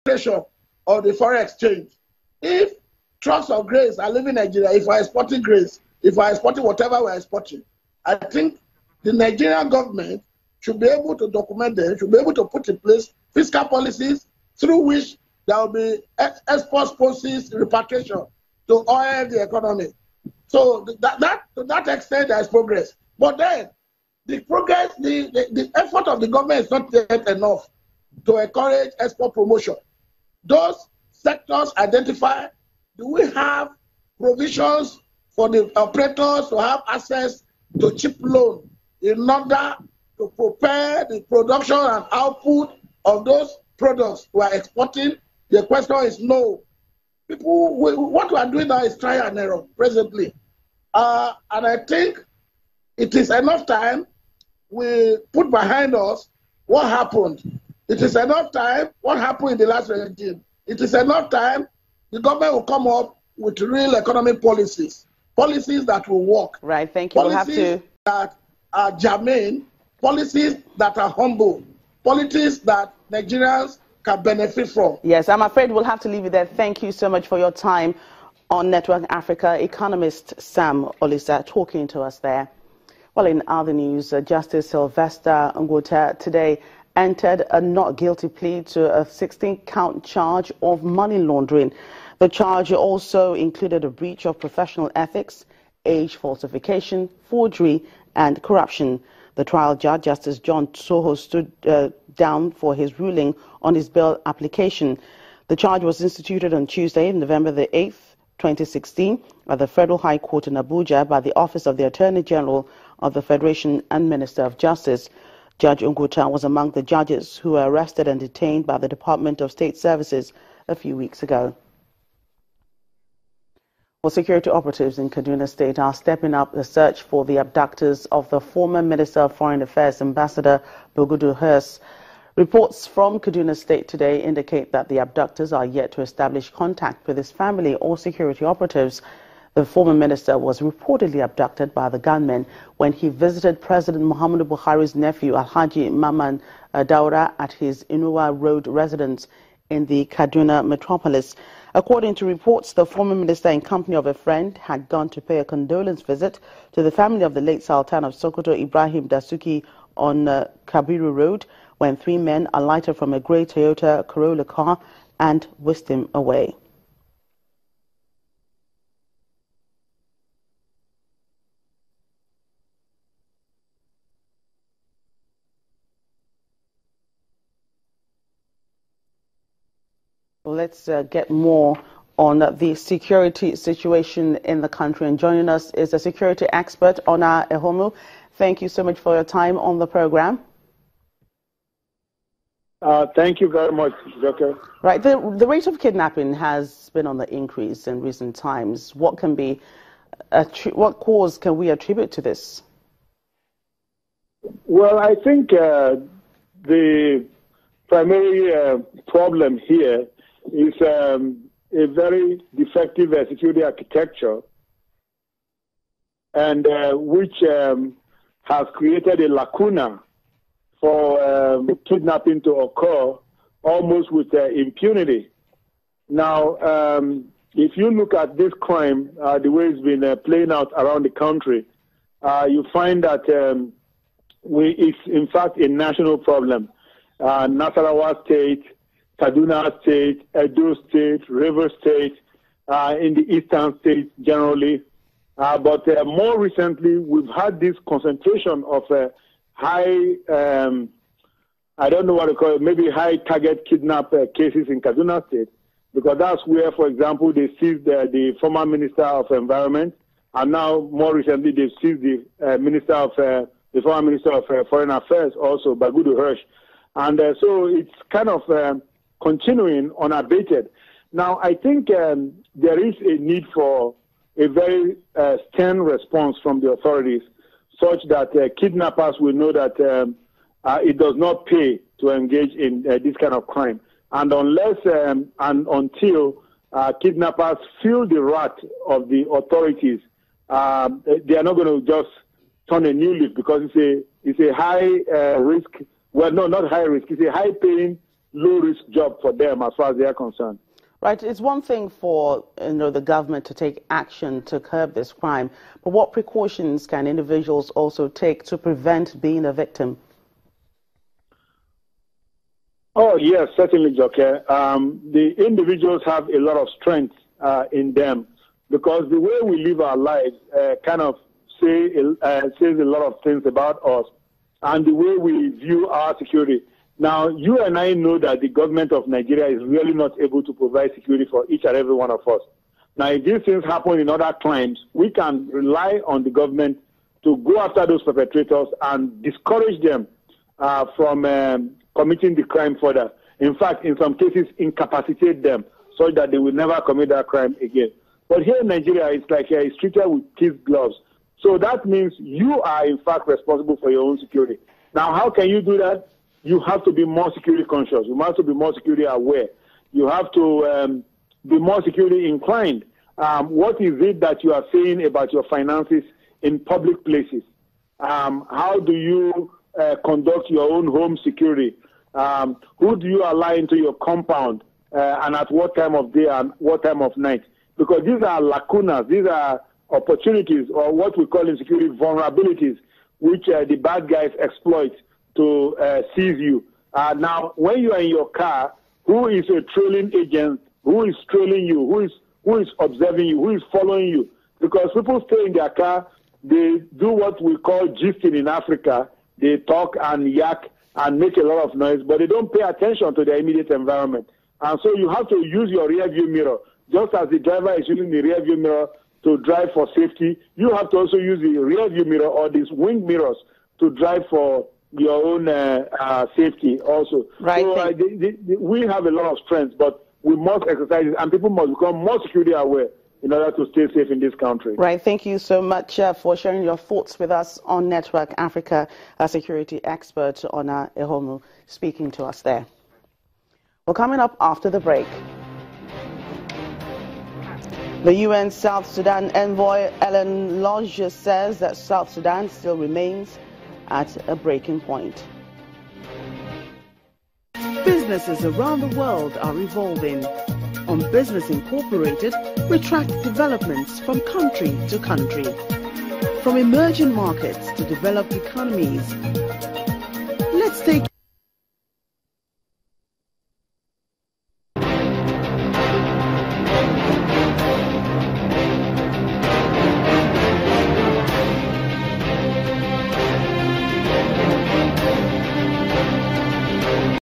of the foreign exchange. If trucks of grains are leaving Nigeria, if we're exporting grains, if we're exporting whatever we're exporting, I think the Nigerian government should be able to document them, should be able to put in place fiscal policies through which there will be export proceeds repatriation to oil the economy. So to that extent, there is progress. But then, the progress, the effort of the government is not yet enough to encourage export promotion. Those sectors identified, do we have provisions for the operators to have access to cheap loan in order to prepare the production and output of those products we are exporting? The question is no. What we are doing now is trial and error presently. And I think it is enough time we put behind us what happened. It is enough time what happened in the last regime. It is enough time the government will come up with real economic policies that will work. Right, thank you. Policies we'll have to... that are germane, policies that are humble, policies that Nigerians can benefit from. Yes, I'm afraid we'll have to leave it there. Thank you so much for your time on Network Africa. Economist Sam Olisa talking to us there. Well, in other news, Justice Sylvester Ngwota today entered a not guilty plea to a 16-count charge of money laundering. The charge also included a breach of professional ethics, age falsification, forgery, and corruption. The trial judge, Justice John Soho, stood down for his ruling on his bail application. The charge was instituted on Tuesday, November the 8th, 2016, at the Federal High Court in Abuja by the Office of the Attorney General of the Federation and Minister of Justice. Judge Ngwota was among the judges who were arrested and detained by the Department of State Services a few weeks ago. Well, security operatives in Kaduna State are stepping up the search for the abductors of the former Minister of Foreign Affairs, Ambassador Bogudu Hirse. Reports from Kaduna State today indicate that the abductors are yet to establish contact with his family or security operatives. The former minister was reportedly abducted by the gunmen when he visited President Muhammadu Buhari's nephew, Alhaji Maman Daura, at his Inuwa Road residence in the Kaduna metropolis. According to reports, the former minister, in company of a friend, had gone to pay a condolence visit to the family of the late Sultan of Sokoto, Ibrahim Dasuki, on Kabiru Road, when three men alighted from a grey Toyota Corolla car and whisked him away. Let's get more on the security situation in the country. And joining us is a security expert, Ena Ekhomu. Thank you so much for your time on the program. Thank you very much, Joker. Right, the rate of kidnapping has been on the increase in recent times. What cause can we attribute to this? Well, I think the primary problem here is a very defective security architecture, and which has created a lacuna for kidnapping to occur almost with impunity. Now, if you look at this crime, the way it's been playing out around the country, you find that it's in fact a national problem. Nasarawa State, Kaduna State, Edo State, River State, in the eastern states generally. But more recently, we've had this concentration of high, I don't know what to call it, maybe high target kidnap cases in Kaduna State, because that's where, for example, they seized the former Minister of Environment, and now more recently they seized the the former Minister of Foreign Affairs also, Bogudu Hirse. And so it's kind of continuing unabated. Now, I think there is a need for a very stern response from the authorities, such that kidnappers will know that it does not pay to engage in this kind of crime. And unless and until kidnappers feel the wrath of the authorities, they are not going to just turn a new leaf, because it's a high risk. Well, no, not high risk. It's a high paying low-risk job for them as far as they are concerned. Right. It's one thing for the government to take action to curb this crime, but what precautions can individuals also take to prevent being a victim? Oh, yes, certainly, Joke. The individuals have a lot of strength in them because the way we live our lives kind of says a lot of things about us and the way we view our security. Now, you and I know that the government of Nigeria is really not able to provide security for each and every one of us. Now, if these things happen in other crimes, we can rely on the government to go after those perpetrators and discourage them from committing the crime further. In fact, in some cases, incapacitate them so that they will never commit that crime again. But here in Nigeria, it's like it's treated with kid gloves. So that means you are, in fact, responsible for your own security. Now, how can you do that? You have to be more security conscious. You must be more security aware. You have to be more security inclined. What is it that you are saying about your finances in public places? How do you conduct your own home security? Who do you allow into your compound and at what time of day and what time of night? Because these are lacunas, these are opportunities or what we call in security vulnerabilities, which the bad guys exploit to seize you. Now, when you are in your car, who is a trailing agent? Who is trailing you? Who is observing you? Who is following you? Because people stay in their car, they do what we call gisting in Africa. They talk and yak and make a lot of noise, but they don't pay attention to their immediate environment. And so you have to use your rear view mirror. Just as the driver is using the rear view mirror to drive for safety, you have to also use the rear view mirror or these wing mirrors to drive for your own safety also. Right. So we have a lot of strength, but we must exercise it, and people must become more security aware in order to stay safe in this country. Right. Thank you so much for sharing your thoughts with us on Network Africa, a security expert, Ena Ekhomu, speaking to us there. Well, coming up after the break, the UN South Sudan envoy Ellen Lodge says that South Sudan still remains at a breaking point. Businesses around the world are evolving. On Business Incorporated, we track developments from country to country, from emerging markets to developed economies. Let's take